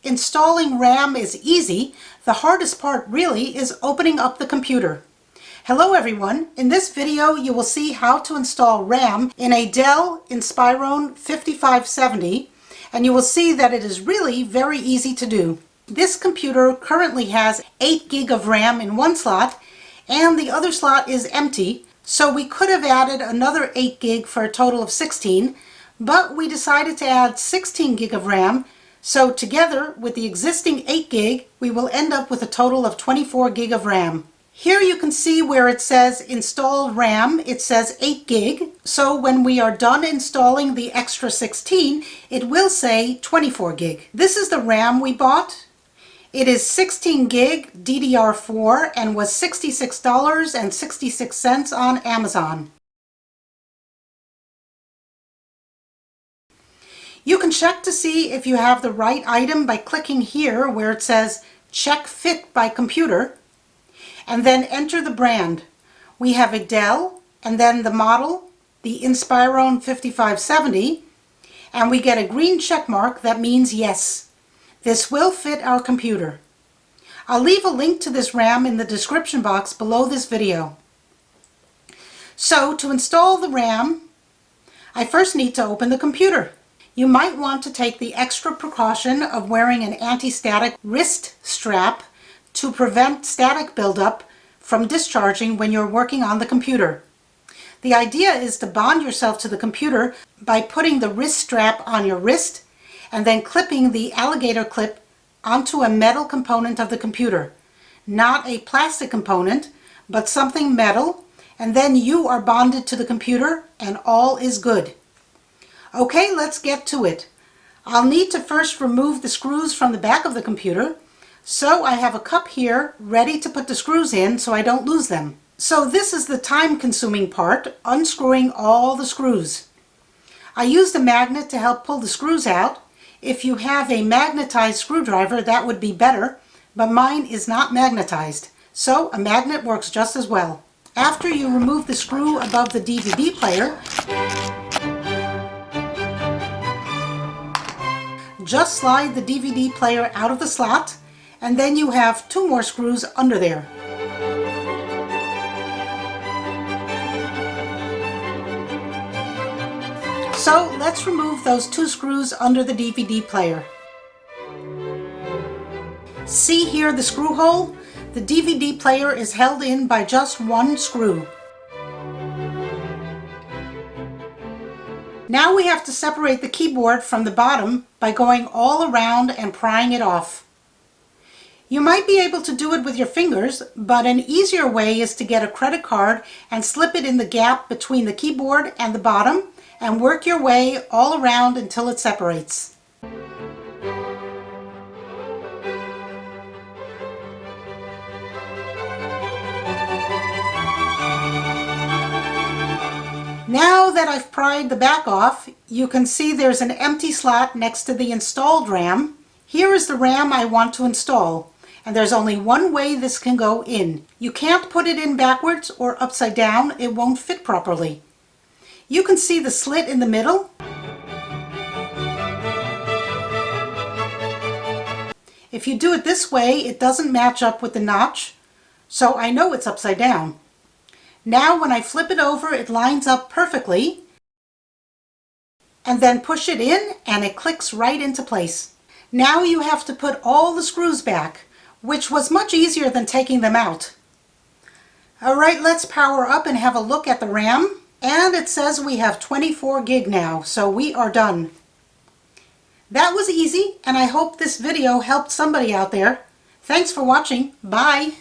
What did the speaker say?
Installing RAM is easy. The hardest part really is opening up the computer. Hello everyone. In this video you will see how to install RAM in a Dell Inspiron 5570, and you will see that it is really very easy to do. This computer currently has 8 gig of RAM in one slot and the other slot is empty, so we could have added another 8 gig for a total of 16, but we decided to add 16 gig of RAM, so together with the existing 8 gig we will end up with a total of 24 gig of RAM. Here you can see where it says installed RAM, it says 8 gig, so when we are done installing the extra 16 it will say 24 gig. This is the RAM we bought. It is 16 gig DDR4 and was $66.66 on Amazon. You can check to see if you have the right item by clicking here where it says Check Fit by Computer, and then enter the brand. We have a Dell, and then the model, the Inspiron 5570, and we get a green check mark that means yes. This will fit our computer. I'll leave a link to this RAM in the description box below this video. So to install the RAM, I first need to open the computer. You might want to take the extra precaution of wearing an anti-static wrist strap to prevent static buildup from discharging when you're working on the computer. The idea is to bond yourself to the computer by putting the wrist strap on your wrist and then clipping the alligator clip onto a metal component of the computer. Not a plastic component, but something metal, and then you are bonded to the computer and all is good. Okay, let's get to it. I'll need to first remove the screws from the back of the computer, so I have a cup here ready to put the screws in so I don't lose them. So this is the time-consuming part, unscrewing all the screws. I used a magnet to help pull the screws out. If you have a magnetized screwdriver, that would be better, but mine is not magnetized, so a magnet works just as well. After you remove the screw above the DVD player, just slide the DVD player out of the slot, and then you have 2 more screws under there. So let's remove those 2 screws under the DVD player. See here the screw hole? The DVD player is held in by just 1 screw. Now we have to separate the keyboard from the bottom by going all around and prying it off. You might be able to do it with your fingers, but an easier way is to get a credit card and slip it in the gap between the keyboard and the bottom and work your way all around until it separates. Now that I've pried the back off, you can see there's an empty slot next to the installed RAM. Here is the RAM I want to install, and there's only one way this can go in. You can't put it in backwards or upside down, it won't fit properly. You can see the slit in the middle. If you do it this way, it doesn't match up with the notch, so I know it's upside down. Now when I flip it over, it lines up perfectly, and then push it in and it clicks right into place. Now you have to put all the screws back, which was much easier than taking them out. Alright, let's power up and have a look at the RAM, and it says we have 24 gig now, so we are done. That was easy, and I hope this video helped somebody out there. Thanks for watching. Bye!